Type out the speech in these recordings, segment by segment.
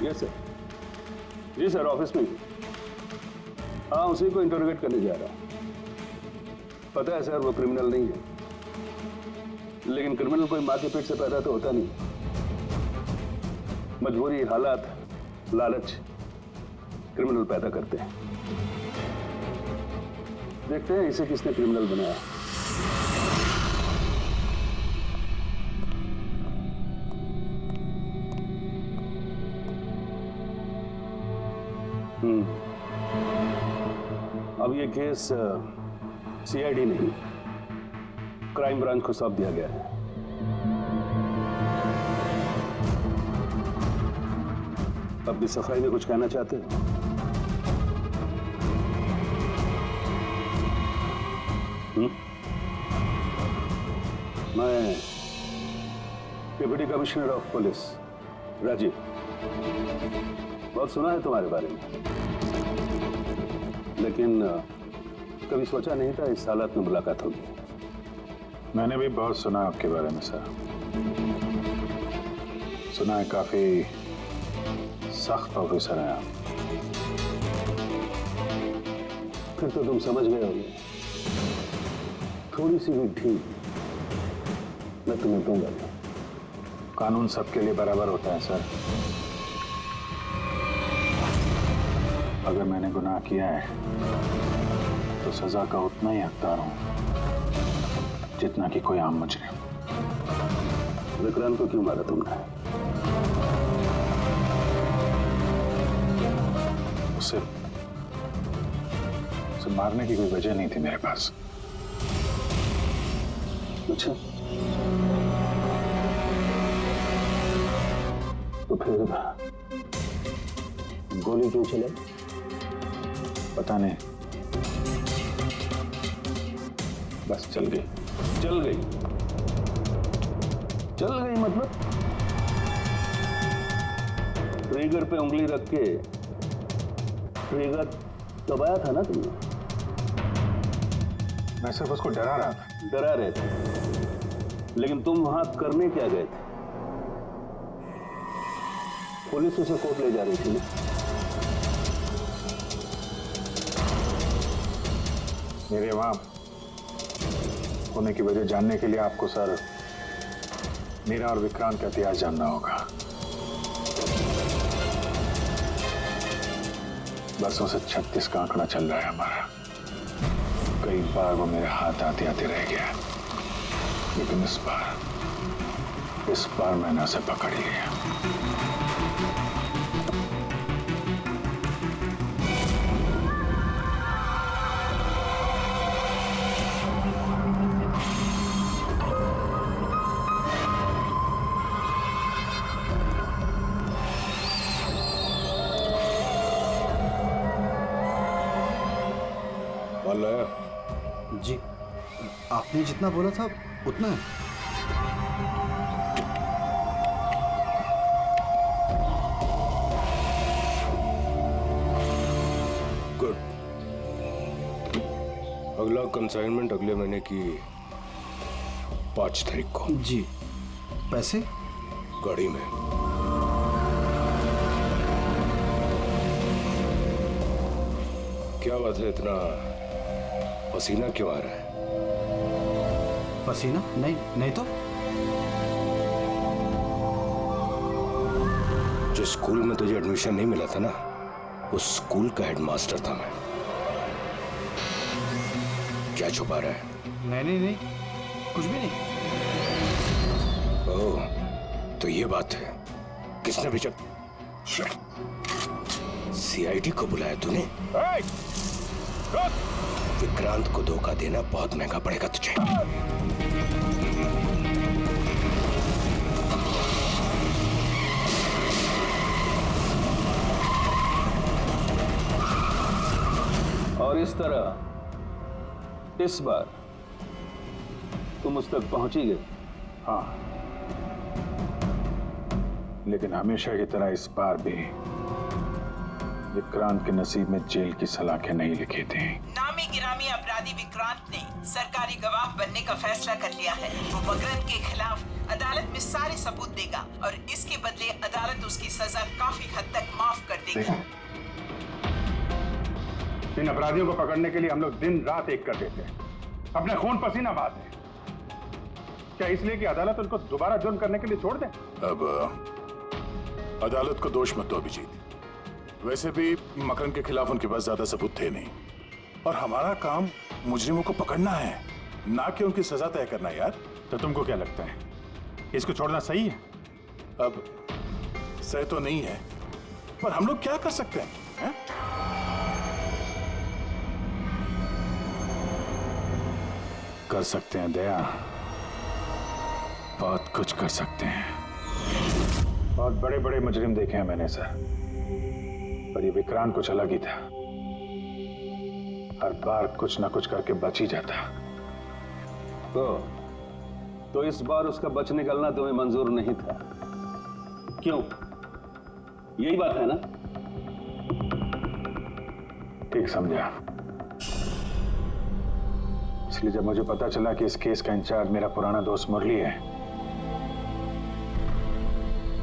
Yes sir. जी sir, office में। हाँ, उसी को इंटरोगेट करने जा रहा हूँ। पता है सर, वो क्रिमिनल नहीं है, लेकिन क्रिमिनल कोई माँ के पेट से पैदा तो होता नहीं। मजबूरी, हालात, लालच क्रिमिनल पैदा करते हैं। देखते हैं इसे किसने क्रिमिनल बनाया। अब ये केस सीआईडी नहीं, क्राइम ब्रांच को सौंप दिया गया है। अब भी सफाई में कुछ कहना चाहते हैं? मैं deputy commissioner of police Rajiv, बहुत सुना है तुम्हारे बारे में, लेकिन कभी सोचा नहीं था इस हालत में मुलाकात होगी। मैंने भी बहुत सुना आपके बारे में सर। सुना है काफी सख्त ऑफिसर हैं आप। फिर तो तुम समझ गए होगे, थोड़ी सी भी ढील मैं तुम्हें दूंगा नहीं। कानून सबके लिए बराबर होता है सर। अगर मैंने गुनाह किया है तो सजा का उतना ही हकदार हूं जितना कि कोई आम मुजरिम। विक्रांत को क्यों मारा तुमने? उसे मारने की कोई वजह नहीं थी मेरे पास। अच्छा, तो फिर गोली क्यों चले? पता नहीं, बस चल गई। चल गई? चल गई मतलब? ट्रिगर पे उंगली रख के ट्रिगर दबाया था ना तुमने? मैं सिर्फ उसको डरा रहा था। डरा रहे थे, लेकिन तुम वहां करने क्या गए थे? पुलिस उसे कोर्ट ले जा रही थी। मेरे वहां होने की वजह जानने के लिए आपको सर मीरा और विक्रांत का इतिहास जानना होगा। बरसों से 36 का आंकड़ा चल रहा है हमारा। कई बार वो मेरे हाथ आते आते रह गया, लेकिन इस बार मैंने उसे पकड़ लिया। जी, आपने जितना बोला था उतना है। गुड। अगला कंसाइनमेंट अगले महीने की 5 तारीख को। जी। पैसे? गाड़ी में। क्या बात है, इतना पसीना क्यों आ रहा है? पसीना? नहीं तो। जिस स्कूल में तुझे एडमिशन नहीं मिला था ना, उस स्कूल का हेडमास्टर था मैं। क्या छुपा रहा है? नहीं, कुछ भी नहीं। ओह, तो ये बात है। किसने भेजा? सीआईडी को बुलाया तूने? विक्रांत को धोखा देना बहुत महंगा पड़ेगा तुझे। और इस तरह इस बार तुम उस तक पहुंच ही गए। हाँ, लेकिन हमेशा की तरह इस बार भी विक्रांत के नसीब में जेल की सलाखें नहीं लिखी थी। नामी गिरामी अपराधी विक्रांत ने सरकारी गवाह बनने का फैसला कर लिया है। वो बगरन के खिलाफ अदालत में सारे सबूत देगा और इसके बदले अदालत उसकी सजा काफी हद तक माफ कर देगी। इन अपराधियों को पकड़ने के लिए हम लोग दिन रात एक कर देते हैं, अपने खून पसीना बहाते हैं। क्या इसलिए कि अदालत उनको दोबारा जुर्म करने के लिए छोड़ दे? अब अदालत को दोष मत दो अभिजीत। वैसे भी मकरन के खिलाफ उनके पास ज्यादा सबूत थे नहीं, और हमारा काम मुजरिमों को पकड़ना है, ना कि उनकी सजा तय करना। यार तो तुमको क्या लगता है, इसको छोड़ना सही है? अब सही तो नहीं है, पर हम लोग क्या कर सकते हैं? कर सकते हैं दया, बहुत कुछ कर सकते हैं। बहुत बड़े बड़े मुजरिम देखे हैं मैंने सर, पर ये विक्रांत कुछ अलग ही था। हर बार कुछ ना कुछ करके बच ही जाता। तो इस बार उसका बच निकलना तुम्हें मंजूर नहीं था, क्यों? यही बात है ना? ठीक समझा। इसलिए जब मुझे पता चला कि इस केस का इंचार्ज मेरा पुराना दोस्त मुरली है,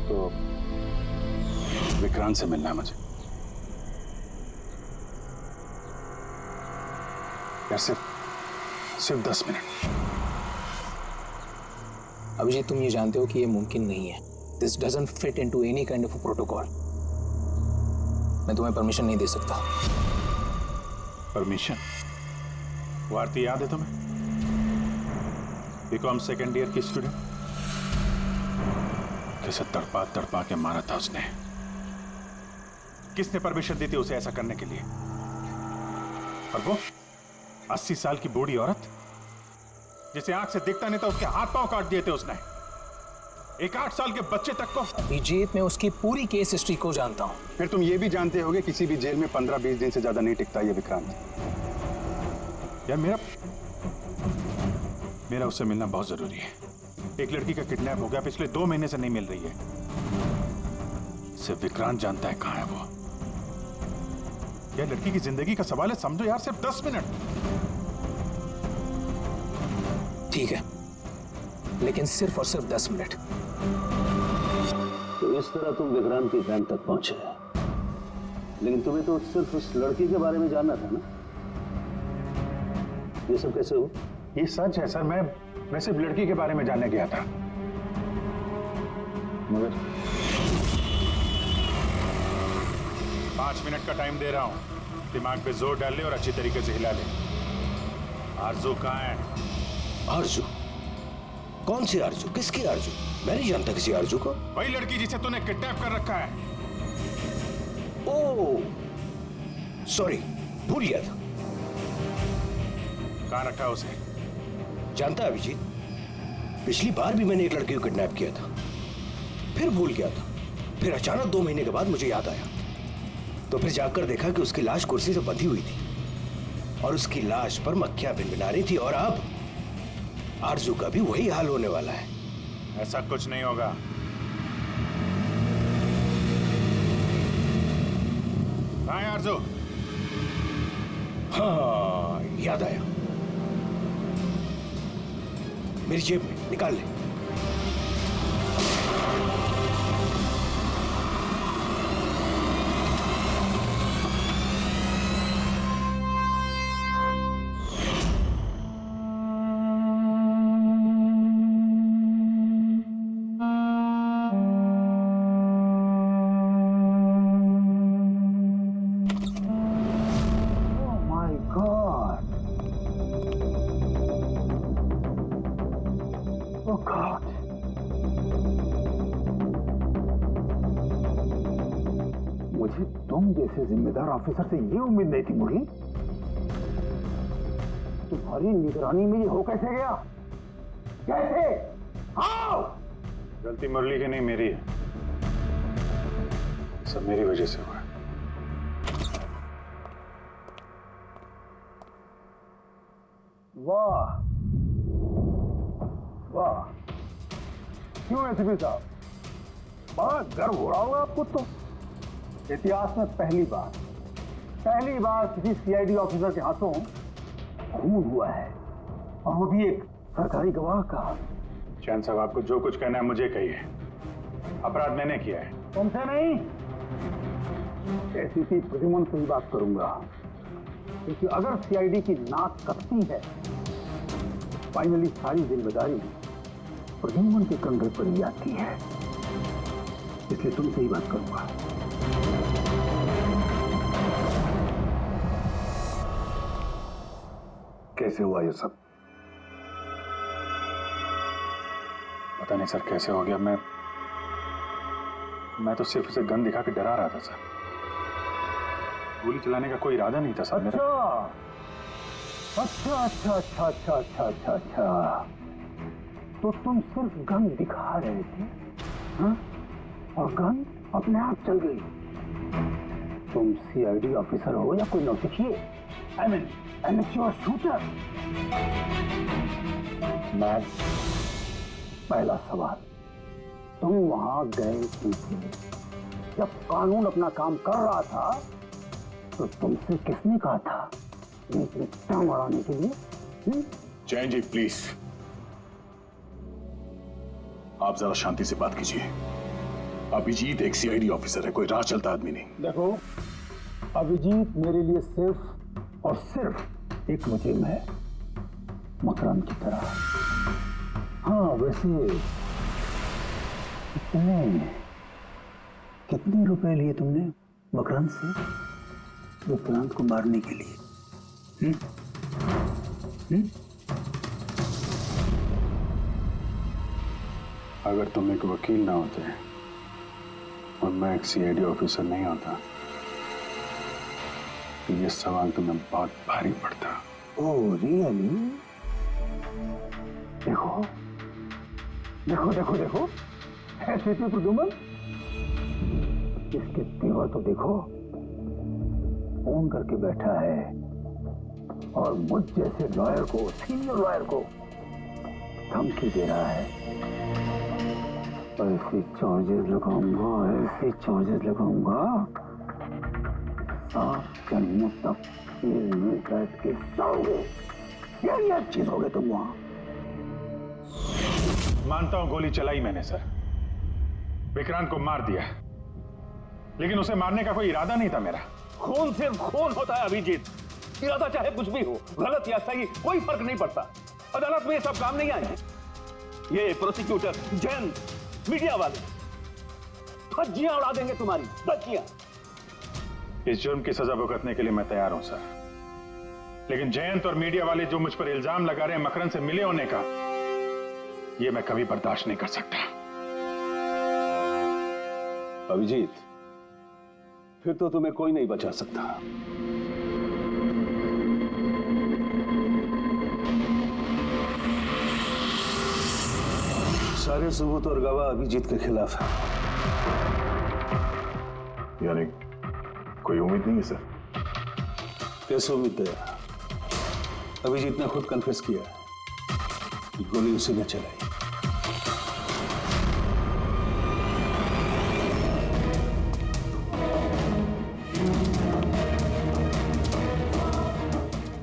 तो विक्रांत से मिलना है मुझे। यार सिर्फ 10 मिनट। अभिजीत, तुम ये जानते हो कि ये मुमकिन नहीं है। This doesn't fit into any kind of protocol. मैं तुम्हें परमिशन नहीं दे सकता। परमिशन? वो आरती याद है तुम्हें? बीकॉम सेकेंड ईयर की स्टूडेंट, कैसे तड़पा तड़पा के मारा था उसने। किसने परमिशन दी थी उसे ऐसा करने के लिए? और वो 80 साल की बूढ़ी औरत जिसे आंख से दिखता नहीं था, उसके हाथ पांव काट दिए थे उसने। एक 8 साल के बच्चे तक को। अभिजीत, मैं उसकी पूरी केस हिस्ट्री को जानता हूं। फिर तुम ये भी जानते होगे किसी भी जेल में 15-20 दिन से ज्यादा नहीं टिकता ये विक्रांत। यार मेरा उससे मिलना बहुत जरूरी है। एक लड़की का किडनैप हो गया, पिछले 2 महीने से नहीं मिल रही है। सिर्फ विक्रांत जानता है कहां है वो। यह लड़की की जिंदगी का सवाल है, समझो यार, सिर्फ 10 मिनट। ठीक है, लेकिन सिर्फ और सिर्फ 10 मिनट। तो इस तरह तुम विक्रांत के कैंप तक पहुंचे, लेकिन तुम्हें तो सिर्फ उस लड़की के बारे में जानना था ना? ये सब कैसे हो? ये सच है सर, मैं सिर्फ लड़की के बारे में जानने गया था, मगर 5 मिनट का टाइम दे रहा हूं, दिमाग पे जोर डाल ले और अच्छी तरीके से हिला ले। आरजू कहाँ है? आरजू? कौन सी आरजू? किसकी आरजू? मैं नहीं जानता किसी आरजू को। वही लड़की जिसे तूने किडनैप कर रखा है। ओह सॉरी, भूल गया था। कहाँ रखा है उसे? जानता है अभिजीत, पिछली बार भी मैंने एक लड़की को किडनैप किया था, फिर भूल गया था। फिर अचानक 2 महीने के बाद मुझे याद आया, तो फिर जाकर देखा कि उसकी लाश कुर्सी से बंधी हुई थी और उसकी लाश पर मक्खियां भिनभिना रही थी। और अब आरजू का भी वही हाल होने वाला है। ऐसा कुछ नहीं होगा। कहाँ है आरजू? हाँ, याद आया, मेरी जेब में, निकाल ले। मुझे तुम जैसे जिम्मेदार ऑफिसर से ये उम्मीद नहीं थी मुरली। तुम्हारी निगरानी में ये हो कैसे गया? कैसे? हाउ? गलती मुरली की नहीं, मेरी है। सब मेरी वजह से हुआ। वाह वाह, क्यों एसपी साहब, बड़ा गर्व हो रहा होगा आपको। तो इतिहास में पहली बार किसी सीआईडी ऑफिसर के हाथों खून हुआ है, और वो भी एक सरकारी गवाह का। चैन साहब, आपको जो कुछ कहना है मुझे कहिए। अपराध मैंने किया है। तुमसे नहीं, एसीपी प्रद्युमन से ही बात करूंगा, क्योंकि अगर सीआईडी की नाक कटती है, फाइनली सारी जिम्मेदारी प्रद्युमन के कंधे पर ही आती है। इसलिए तुमसे ही बात करूंगा। कैसे हुआ ये सब? पता नहीं सर कैसे हो गया। मैं तो सिर्फ उसे गन दिखा के डरा रहा था सर। गोली चलाने का कोई इरादा नहीं था सर मेरा। अच्छा। तो तुम सिर्फ गन दिखा रहे थे, हाँ? और गन अपने आप चल गई। तुम सीआईडी ऑफिसर हो या कोई नौसिखिए? I mean amateur shooter. मैं पहला सवाल, तुम वहां गए क्यों थे? जब कानून अपना काम कर रहा था तो तुमसे किसने कहा था टांग अड़ाने के लिए? जैन जी प्लीज, आप जरा शांति से बात कीजिए। अभिजीत एक सीआईडी ऑफिसर है, कोई राह चलता आदमी नहीं। देखो, अभिजीत मेरे लिए सिर्फ और सिर्फ एक मुजरिम है, मकरंद की तरह। हाँ, वैसे कितने रुपए लिए तुमने मकरंद से विक्रांत को मारने के लिए? अगर तुम एक वकील ना होते और मैं एक सीआईडी ऑफिसर नहीं होता तो ये सवाल तुम्हें बहुत भारी पड़ता। Oh really? देखो देखो देखो देखो, एसीपी प्रद्युमन, इसके तेवर तो देखो। फोन करके बैठा है और मुझ जैसे लॉयर को, सीनियर लॉयर को धमकी दे रहा है। ऐसे चार्जेस लगाऊंगा आप जन्म तक जेल में बैठ के सोओगे। ये चीज हो गए तुम वहां। मानता हूं गोली चलाई मैंने सर, विक्रांत को मार दिया, लेकिन उसे मारने का कोई इरादा नहीं था मेरा। खून सिर्फ खून होता है अभिजीत, इरादा चाहे कुछ भी हो, गलत या सही कोई फर्क नहीं पड़ता। अदालत में ये सब काम नहीं आए हैं। ये प्रोसिक्यूटर, जैन, मीडिया वाले धज्जियां उड़ा देंगे तुम्हारी, धज्जियां। इस जुर्म की सजा भुगतने के लिए मैं तैयार हूं सर, लेकिन जयंत और मीडिया वाले जो मुझ पर इल्जाम लगा रहे हैं मकरंद से मिले होने का, ये मैं कभी बर्दाश्त नहीं कर सकता। अभिजीत, फिर तो तुम्हें कोई नहीं बचा सकता। सारे सबूत और गवाह अभिजीत के खिलाफ है। यानी कोई उम्मीद नहीं है सर? कैसे उम्मीद है? अभिजीत ने खुद कन्फेस किया है कि गोली उसी ने चलाई।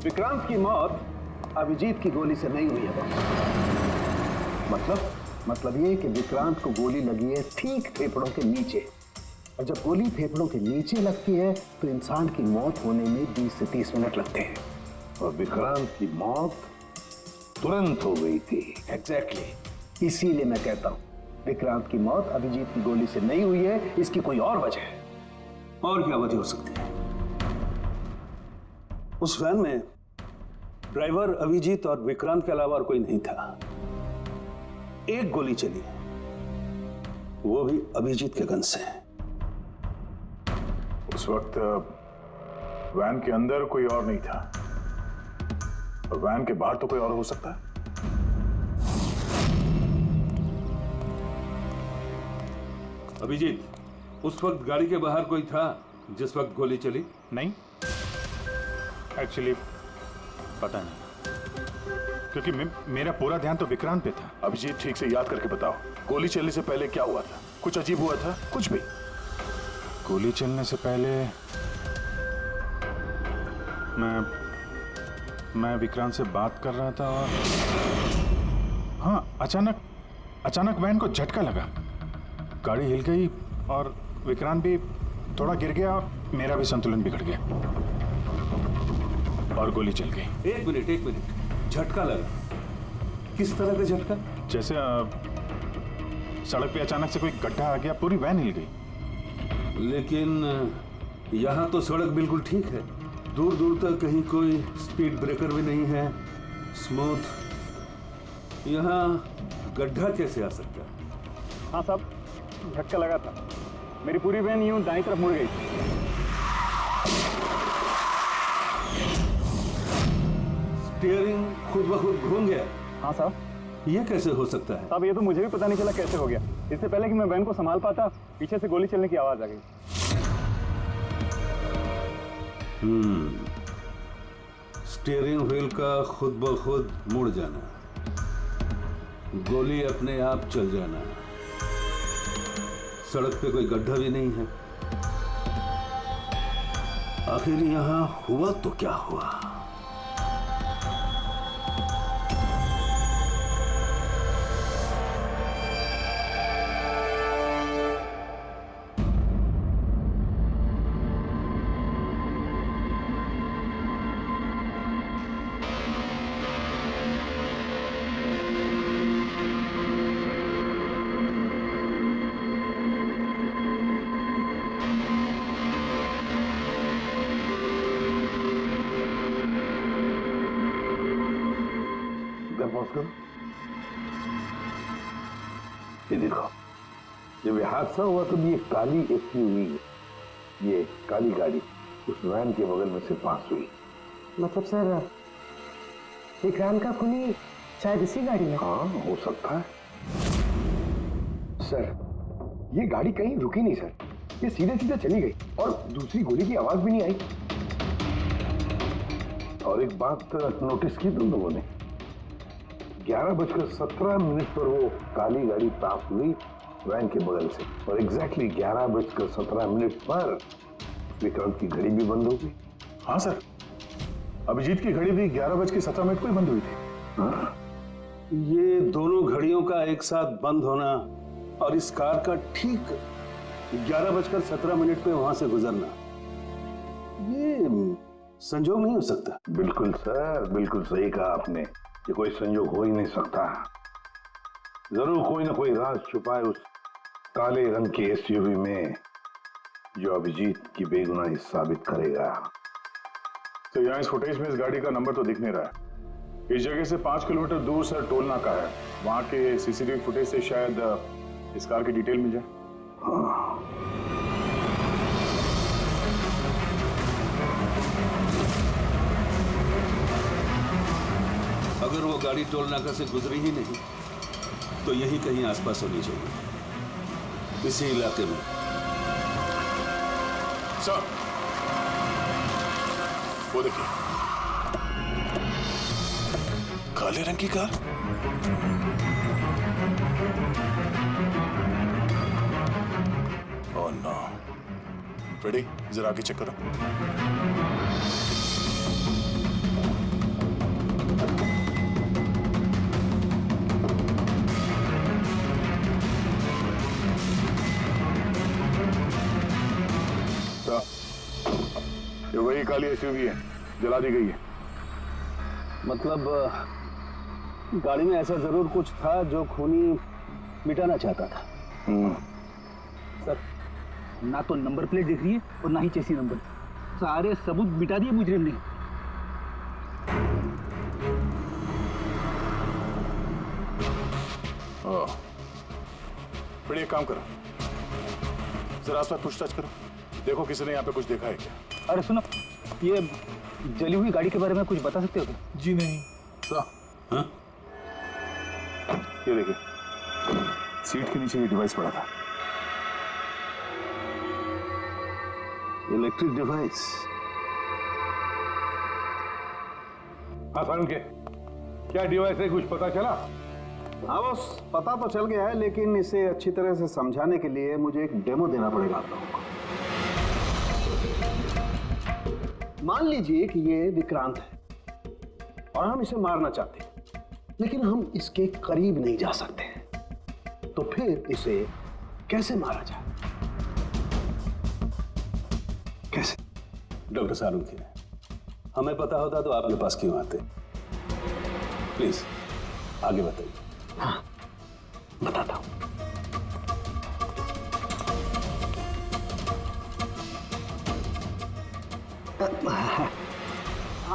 विक्रांत की मौत अभिजीत की गोली से नहीं हुई है बॉस। मतलब ये कि विक्रांत को गोली लगी है ठीक फेफड़ों के नीचे, और जब गोली फेफड़ों के नीचे लगती है तो इंसान की मौत होने में 20 से 30 मिनट लगते हैं, और विक्रांत की मौत तुरंत हो गई थी। एग्जैक्टली। इसीलिए मैं कहता हूं विक्रांत की मौत अभिजीत की गोली से नहीं हुई है, इसकी कोई और वजह है। और क्या वजह हो सकती है? उस वैन में ड्राइवर अभिजीत और विक्रांत के अलावा और कोई नहीं था। एक गोली चली, वो भी अभिजीत के गन से। उस वक्त वैन के अंदर कोई और नहीं था, और वैन के बाहर तो कोई और हो सकता है। अभिजीत, उस वक्त गाड़ी के बाहर कोई था जिस वक्त गोली चली? नहीं, एक्चुअली पता नहीं, क्योंकि मेरा पूरा ध्यान तो विक्रांत पे था। अभिजीत, ठीक से याद करके बताओ, गोली चलने से पहले क्या हुआ था? कुछ अजीब हुआ था? कुछ भी? गोली चलने से पहले मैं विक्रांत से बात कर रहा था और हाँ, अचानक अचानक वैन को झटका लगा, गाड़ी हिल गई और विक्रांत भी थोड़ा गिर गया, मेरा भी संतुलन बिगड़ गया और गोली चल गई। एक मिनट, झटका लगा? किस तरह का झटका? जैसे सड़क पे अचानक से कोई गड्ढा आ गया, पूरी वैन हिल गई। लेकिन यहाँ तो सड़क बिल्कुल ठीक है, दूर दूर तक कहीं कोई स्पीड ब्रेकर भी नहीं है, स्मूथ। यहाँ गड्ढा कैसे आ सकता है? हाँ साहब, झटका लगा था, मेरी पूरी वैन यूं दाईं तरफ मुड़ गई। स्टीयरिंग खुद ब खुद घूम गया? हाँ साहब। ये कैसे हो सकता है? साहब ये तो मुझे भी पता नहीं चला कैसे हो गया। इससे पहले कि मैं वैन को संभाल पाता, पीछे से गोली चलने की आवाज आ गई। स्टीयरिंग व्हील का खुद ब खुद मुड़ जाना, गोली अपने आप चल जाना, सड़क पे कोई गड्ढा भी नहीं है। आखिर यहाँ हुआ तो क्या हुआ? ये देखो, जब ये हादसा हुआ तो ये काली एसयूवी, ये काली गाड़ी उस वैन के बगल में से पास हुई। मतलब सर विक्रांत का खूनी शायद इसी गाड़ी में? हाँ, हो सकता है सर। ये गाड़ी कहीं रुकी नहीं सर, ये सीधे सीधे चली गई और दूसरी गोली की आवाज भी नहीं आई। और एक बात नोटिस की तुम लोगों ने, 11:17 पर वो काली गाड़ी पास हुई वैन के बगल से, और एग्जैक्टली 11:17 पर विक्रांत की घड़ी भी बंद हो गई। हाँ सर, अभिजीत की घड़ी भी 11:17 को ही बंद हुई थी। हाँ? ये दोनों घड़ियों का एक साथ बंद होना और इस कार का ठीक 11:17 पे वहां से गुजरना, ये संजोग नहीं हो सकता। बिल्कुल सर, बिल्कुल सही कहा आपने, कि कोई संयोग हो ही नहीं सकता। जरूर कोई ना कोई राज छुपा है उस काले रंग के एसयूवी में, जो अभिजीत की बेगुनाही साबित करेगा। तो यहाँ इस फुटेज में इस गाड़ी का नंबर तो दिख नहीं रहा है। इस जगह से 5 किलोमीटर दूर सर टोल नाका है, वहां के सीसीटीवी फुटेज से शायद इस कार की डिटेल मिल जाए। हाँ। अगर वो गाड़ी टोल नाका से गुजरी ही नहीं तो यहीं कहीं आसपास होनी चाहिए, इसी इलाके में। सर, वो देखिए, काले रंग की कार। Oh no. फ्रेडी, जरा आगे चेक करो। ये वही काली एसयूवी है, जला दी गई है। मतलब गाड़ी में ऐसा जरूर कुछ था जो खूनी मिटाना चाहता था। सर, ना तो नंबर प्लेट दिख रही है और ना ही चेसी नंबर, सारे सबूत मिटा दिए मुजरिम ने। बड़ी एक काम करो, जरा आसपास पूछताछ करो, देखो किसी ने यहाँ पे कुछ देखा है क्या। अरे सुनो, ये जली हुई गाड़ी के बारे में कुछ बता सकते हो क्या? जी नहीं। हाँ? ये देखिए, सीट के नीचे ये डिवाइस पड़ा था। Electric device. हाँ सारुण के, क्या डिवाइस है, कुछ पता चला? हाँ बस, पता तो चल गया है, लेकिन इसे अच्छी तरह से समझाने के लिए मुझे एक डेमो देना पड़ेगा आप लोगों को। मान लीजिए कि ये विक्रांत है और हम इसे मारना चाहते हैं, लेकिन हम इसके करीब नहीं जा सकते। तो फिर इसे कैसे मारा जाए? कैसे? डॉक्टर सालुंखे, हमें पता होता तो आपके पास क्यों आते? प्लीज आगे बताइए। हाँ, बताता हूं।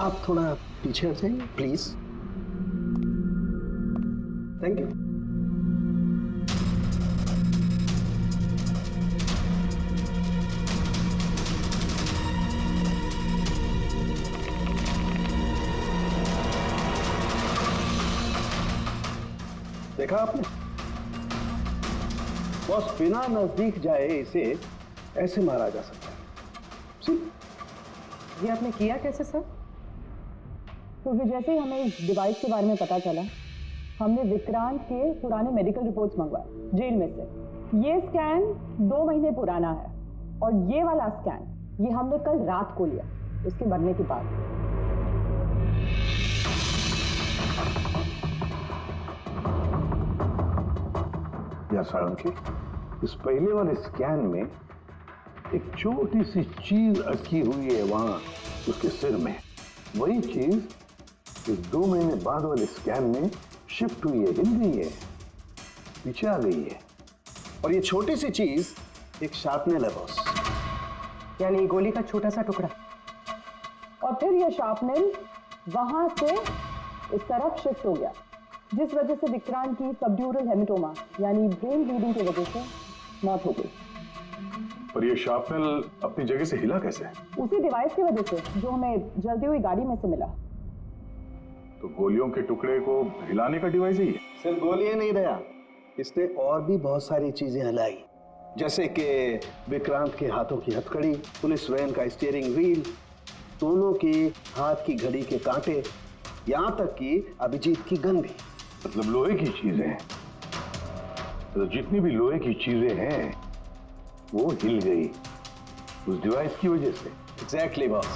आप थोड़ा पीछे हट जाइए प्लीज। Thank you. देखा आपने? बॉस, बिना नजदीक जाए इसे ऐसे मारा जा सकता है। ये आपने किया कैसे सर? क्योंकि जैसे ही हमें इस डिवाइस के बारे में पता चला, हमने विक्रांत के पुराने मेडिकल रिपोर्ट्स मंगवाए जेल में से। ये स्कैन 2 महीने पुराना है और ये वाला स्कैन ये हमने कल रात को लिया उसके मरने के बाद। सालुंखे, इस पहले वाले स्कैन में एक छोटी सी चीज अटकी हुई है वहां उसके सिर में। वही चीज इस 2 महीने बाद वाले स्कैन में शिफ्ट हुई है, हिल गई है, पीछे आ गई है। और ये छोटी सी चीज एक शार्पनेल है बॉस। यानी गोली का छोटा सा टुकड़ा। और फिर ये शार्पनेल वहां से इस तरफ शिफ्ट हो गया, जिस वजह से विक्रांत की सबड्यूरल हेमेटोमा यानी ब्रेन ब्लीडिंग की वजह से मौत हो गई। पर ये शार्पनेल अपनी जगह से हिला कैसे? उसी डिवाइस की वजह से जो हमें जलती हुई गाड़ी में से मिला। तो गोलियों के टुकड़े को हिलाने का डिवाइस ही है? सिर्फ गोलियां नहीं दया, इसने और भी बहुत सारी चीजें हिलाई, जैसे कि विक्रांत के हाथों की हथकड़ी, पुलिस वैन का स्टीयरिंग व्हील, दोनों के हाथ की घड़ी के कांटे, यहां तक कि अभिजीत की गन भी। मतलब लोहे की चीजें? तो जितनी भी लोहे की चीजें हैं वो हिल गई उस डिवाइस की वजह से। Exactly boss.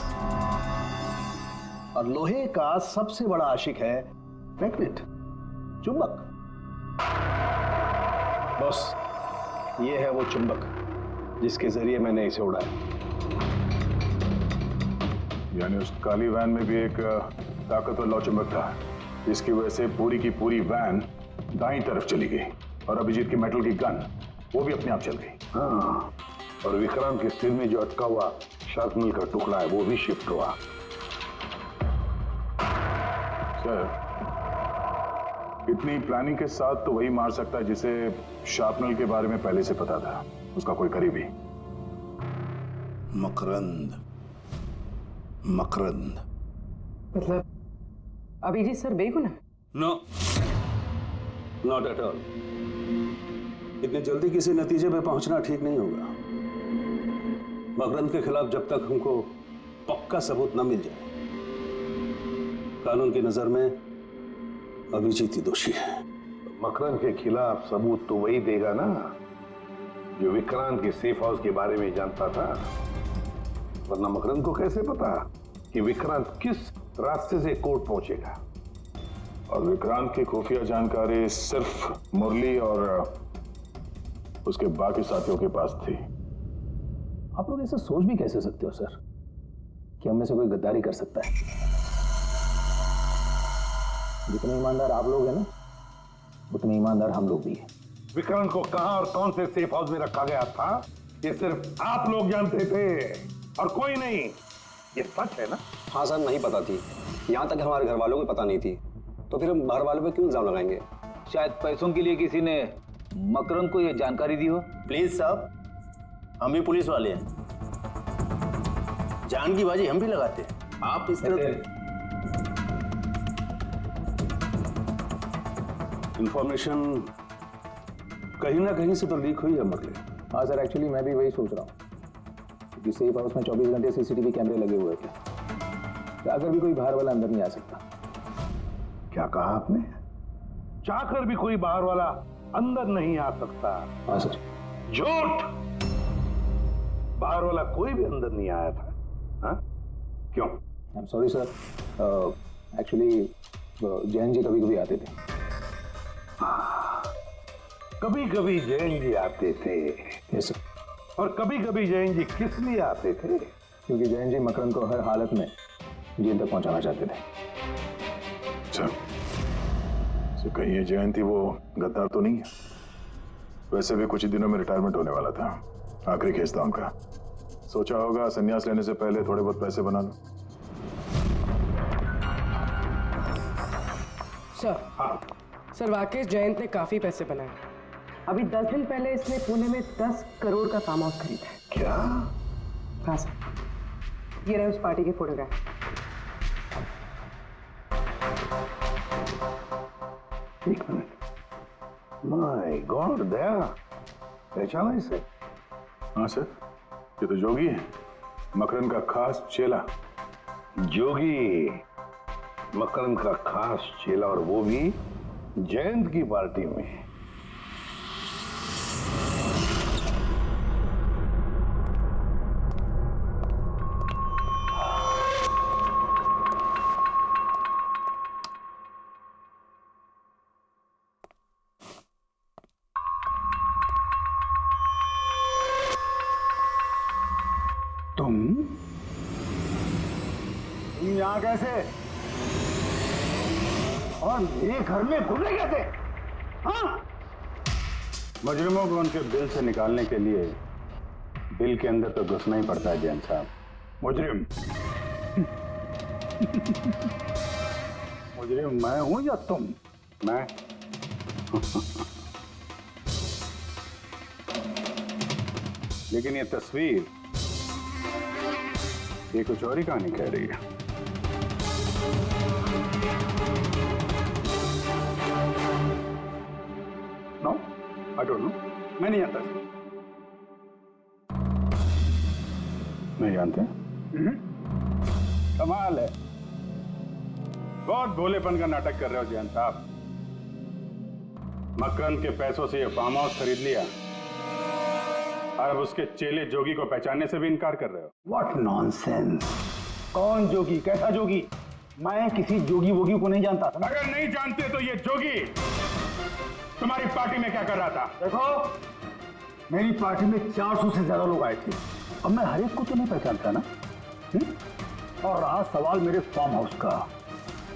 और लोहे का सबसे बड़ा आशिक है मैग्नेट, चुंबक। बॉस, ये है वो चुंबक जिसके जरिए मैंने इसे उड़ाया। यानी उस काली वैन में भी एक ताकतवर लौचुंबक था, जिसकी वजह से पूरी की पूरी वैन दाईं तरफ चली गई और अभिजीत की मेटल की गन वो भी अपने आप चल गई। हाँ, और विक्रांत के सिर में जो अटका हुआ शार्पनेल का टुकड़ा है वो भी शिफ्ट हुआ। सर, इतनी प्लानिंग के साथ तो वही मार सकता है जिसे शार्पनेल के बारे में पहले से पता था, उसका कोई करीबी। मकरंद। मकरंद मतलब अभिजीत सर बेगुनाह? No, not at all. इतनी जल्दी किसी नतीजे पे पहुंचना ठीक नहीं होगा। मकरंद के खिलाफ जब तक हमको पक्का सबूत न मिल जाए, कानून की नजर में अभिजीत ही दोषी है। मकरंद के खिलाफ सबूत तो वही देगा ना जो विक्रांत के सेफ हाउस के बारे में जानता था। वरना मकरंद को कैसे पता कि विक्रांत किस रास्ते से कोर्ट पहुंचेगा? और विक्रांत की खुफिया जानकारी सिर्फ मुरली और उसके बाकी साथियों के पास थी। आप लोग ऐसे सोच भी कैसे सकते हो सर कि हम में से कोई गद्दारी कर सकता है? जितने ईमानदार आप लोग हैं ना, उतने ईमानदार हम लोग भी हैं। विक्रांत को कहां और कौन से सेफ हाउस में रखा गया था ये सिर्फ आप लोग जानते थे और कोई नहीं। ये सच है ना? हाँ सर, नहीं पता थी। यहाँ तक हमारे घर वालों को पता नहीं थी, तो फिर हम बाहर वालों पे क्यों इल्जाम लगाएंगे? शायद पैसों के लिए किसी ने मकरंद को यह जानकारी दी हो। प्लीज साहब, हम भी पुलिस वाले हैं, जान की बाजी हम भी लगाते हैं। आप इस तरह इंफॉर्मेशन कहीं ना कहीं से तो लीक हुई है मरले। हाँ सर, एक्चुअली मैं भी वही सोच रहा हूँ, क्योंकि सेफ हाउस में 24 घंटे सीसीटीवी कैमरे लगे हुए थे, तो अगर भी कोई बाहर वाला अंदर नहीं आ सकता। क्या कहा आपने? चाहकर भी कोई बाहर वाला अंदर नहीं आ सकता? हाँ सर। झूठ! बाहर वाला कोई भी अंदर नहीं आया था। हाँ? क्यों? I am sorry sir, actually Jain ji कभी कभी आते थे। कभी कभी जैन जी आते थे। Yes sir. और कभी कभी जैन जी किस लिए आते थे? क्योंकि जैन जी मकरंद को हर हालत में जेल तक पहुंचाना चाहते थे। अच्छा, तो कहीं ये जयंती वो गद्दार तो नहीं है? वैसे भी कुछ ही दिनों में रिटायरमेंट होने वाला था, आखिरी केस था उनका। सोचा होगा संन्यास लेने से पहले थोड़े बहुत पैसे बना लो। सर, सर वाकई जयंत ने काफी पैसे बनाए। अभी 10 दिन पहले इसने पुणे में 10 करोड़ का फार्म हाउस खरीदा है। क्या? हाँ सर, ये रहे उस पार्टी के फोटोग्राफ। एक मिनट, माय गॉड, दया पहचाना इसे? हाँ सर, ये तो जोगी है, मकरंद का खास चेला। जोगी मकरंद का खास चेला, और वो भी जयंत की पार्टी में। तुम यहाँ कैसे? और मेरे घर में घुसे कैसे? हाँ? मुजरिमों को उनके बिल से निकालने के लिए बिल के अंदर तो घुसना ही पड़ता है जैन साहब। मुजरिम मुजरिम मैं हूं या तुम? मैं लेकिन ये तस्वीर ये कुछ और ही कहानी कह रही है। नो, आई डोंट नो, मैं नहीं जानता। नहीं जानते? कमाल है, बहुत भोलेपन का नाटक कर रहे हो जैन साहब। मकरंद के पैसों से ये फार्म हाउस खरीद लिया और अब उसके चेले जोगी को पहचानने से भी इनकार कर रहे हो। What nonsense! कौन जोगी? कैसा जोगी? मैं किसी जोगी वोगी को नहीं जानता। अगर नहीं जानते तो ये जोगी तुम्हारी पार्टी में क्या कर रहा था? देखो, मेरी पार्टी में 400 से ज्यादा लोग आए थे। अब मैं हर एक को तो नहीं पहचानता ना। और रहा सवाल मेरे फार्म हाउस का,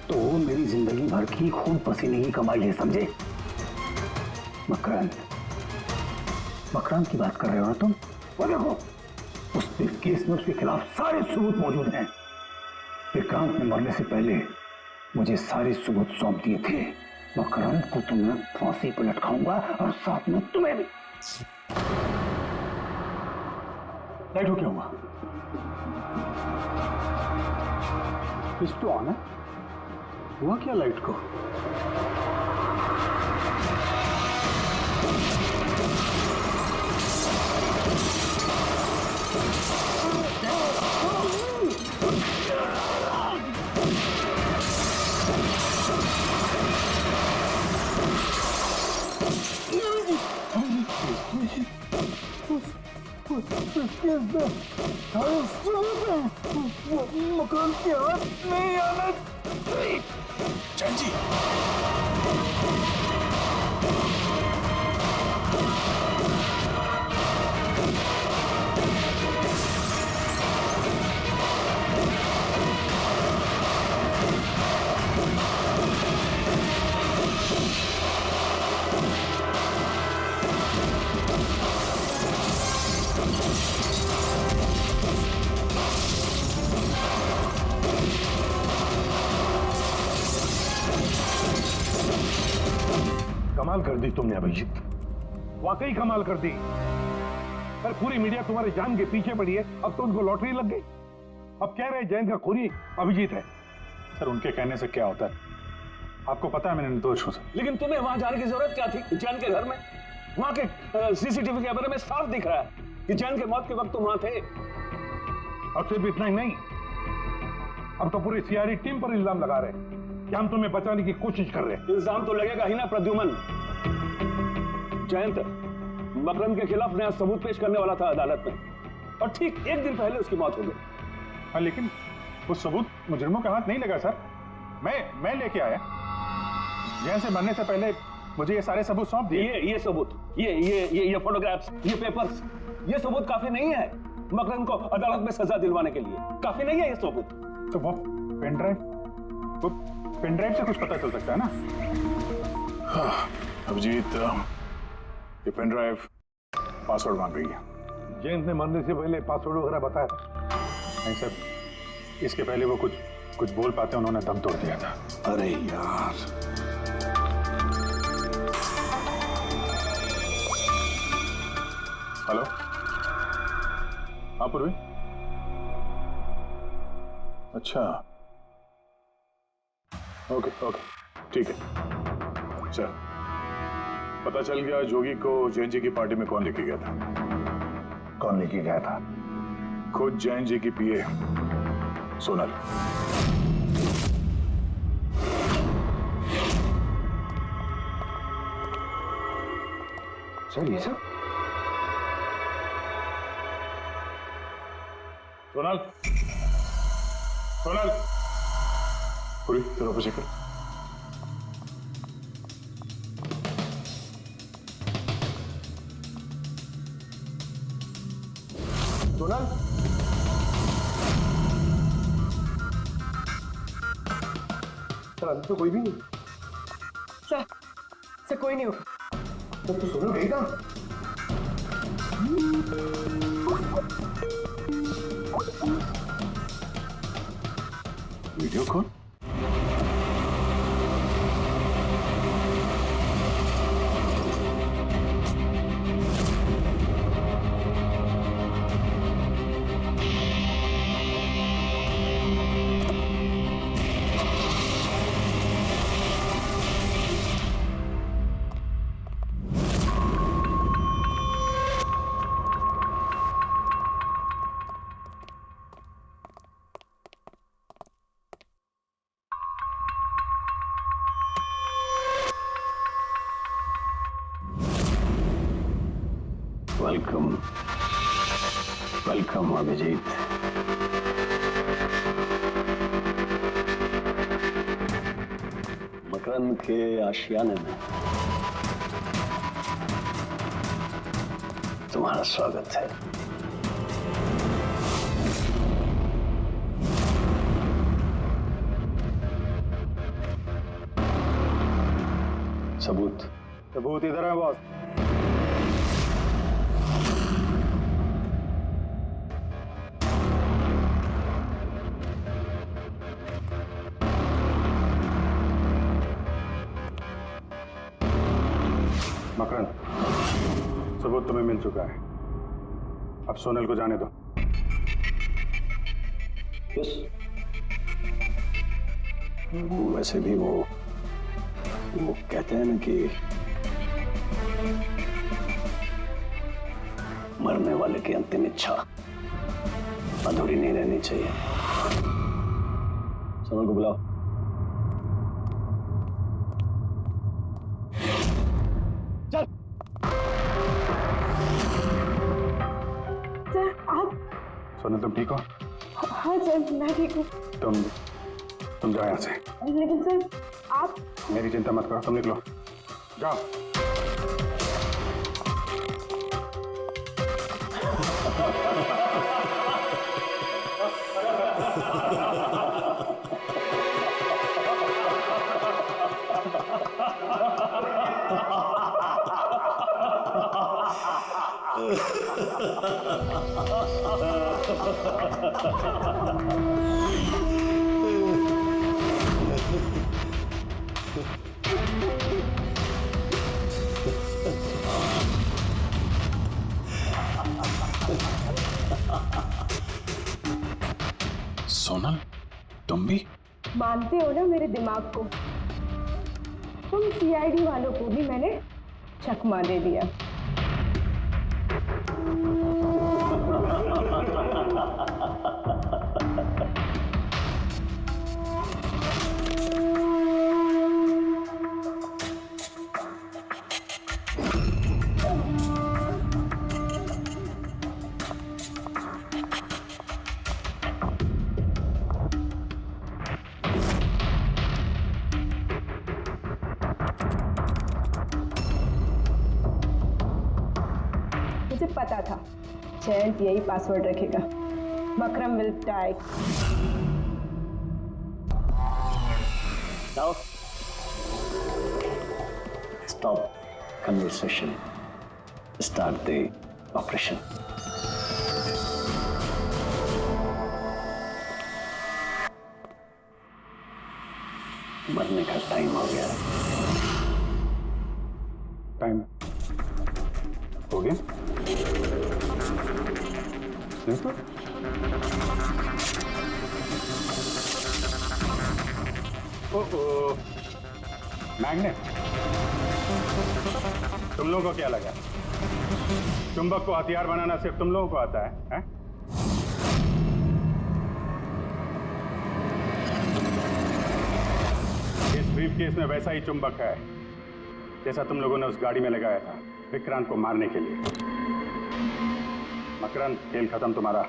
तो मेरी जिंदगी भर की खून पसीने की कमाई है, समझे? मकरंद की बात कर रहे हो ना तुम? वो देखो, उस केस में उसके खिलाफ सारे सबूत मौजूद हैं। विक्रांत ने मरने से पहले मुझे सारे सबूत सौंप दिए थे। मकरंद को तो मैं फांसी पर लटकाऊंगा और साथ में तुम्हें भी। लाइट हो क्या हुआ? स्विच तो ऑन है। हुआ क्या लाइट को? मकान के हाथ नहीं आना चाहिए। जैन जी, कमाल कर दी तुमने अभिजीत, वाकई कमाल कर दी। पर पूरी मीडिया तुम्हारे जान के पीछे पड़ी है, अब तो उनको लॉटरी लग गई। अब कह रहे जैन का खूनी अभिजीत है। सर, उनके कहने से क्या होता है? आपको पता है मैं निर्दोष हूं सर। लेकिन तुम्हें वहां जाने की जरूरत क्या थी? जैन के घर में, वहां के सीसीटीवी कैमरे में साफ दिख रहा है कि जैन के मौत के वक्त तुम वहां थे। और सिर्फ इतना ही नहीं, अब तो पूरी सीआईडी टीम पर इल्जाम लगा रहे हैं कि हम तुम्हें बचाने की कोशिश कर रहे हैं। इल्जाम तो लगेगा ही ना प्रद्युमन। जयंत मकरंद के खिलाफ नया सबूत पेश करने वाला था अदालत में, और ठीक एक दिन पहले उसकी मौत हो गई। हाँ, लेकिन वो सबूत मुजरिमों के हाथ नहीं लगा सर। मैं लेके आया। जैन से मरने से पहले मुझे ये सारे सबूत सौंप दिए। ये सबूत, ये फोटोग्राफ्स, ये पेपर्स, ये सबूत काफी नहीं है मकरन को अदालत में सजा दिलवाने के लिए। काफी नहीं है ये सबूत। तो वो पेन ड्राइव से कुछ पता चल सकता है ना। हाँ, अभिजीत, ये पेन ड्राइव पासवर्ड मांग रही है। जयंत ने मरने से पहले पासवर्ड वगैरह बताया था? नहीं सर, इसके पहले वो कुछ बोल पाते उन्होंने दम तोड़ दिया था। अरे यार, हेलो, हाँ पूर्वी। अच्छा, ओके, ठीक है। अच्छा, पता चल गया जोगी को जैन जी की पार्टी में कौन लेके गया था? कौन लेके गया था? खुद जैन जी की पीए सोनल। सर ये सब? सोनल, पूरी तेरा ऑफिस कर। सोनल, सर अभी तो कोई भी नहीं। सर कोई नहीं होगा। तो सोनल गई कहाँ? Video call? Welcome Abhijit. Makarand के आशियाने में तुम्हारा स्वागत है। सबूत इधर है बॉस। मकरन, सबूत तुम्हें मिल चुका है, अब सोनल को जाने दो। वैसे भी वो कहते हैं ना कि मरने वाले की अंतिम इच्छा अधूरी नहीं रहनी चाहिए। सोनल को बुलाओ। सोनल तुम ठीक हो? हाँ सर मैं ठीक हूँ। तुम जाओ यहाँ से। लेकिन सर आप। मेरी चिंता मत करो, तुम निकलो, जाओ। सोनल, तुम भी मानते हो ना मेरे दिमाग को? तुम सीआईडी वालों को भी मैंने चकमा दे दिया। मुझे पता था जयंत यही पासवर्ड रखेगा। Makram will die. Now, stop conversation. Start the operation. मरने का टाइम हो गया। टाइम हो गया? नहीं तो? ओह, मैग्नेट। तुम लोगों को क्या लगा? चुंबक को हथियार बनाना सिर्फ तुम लोगों को आता है? इस ब्रीफकेस में वैसा ही चुंबक है जैसा तुम लोगों ने उस गाड़ी में लगाया था विक्रांत को मारने के लिए। मकरंद, खेल खत्म तुम्हारा।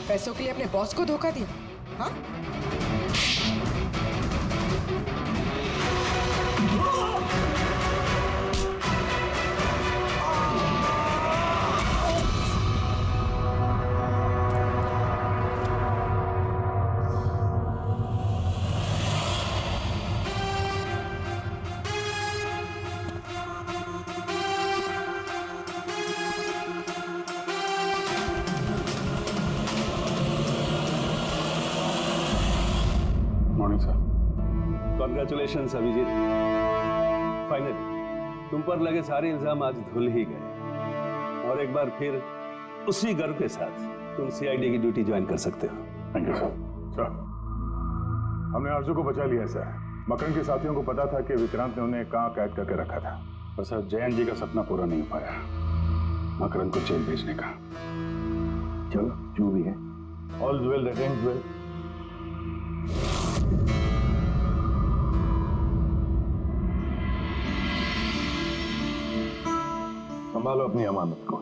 पैसों के लिए अपने बॉस को धोखा दिया? हाँ? Morning sir. Congratulations Abhijeet, finally तुम पर लगे सारे इल्जाम आज धुल ही गए और एक बार फिर उसी गर्व के साथ तुम सीआईडी की ड्यूटी ज्वाइन कर सकते हो। Thank you sir. सर, हमने आरजू को बचा लिया सर। मकरन के साथियों को पता था कि विक्रांत ने उन्हें कहाँ कैद करके रखा था, पर सर जयंत जी का सपना पूरा नहीं हो पाया मकरन को जेल भेजने का। चलो जो भी है, all well that ends well. संभालो अपनी अमानत को।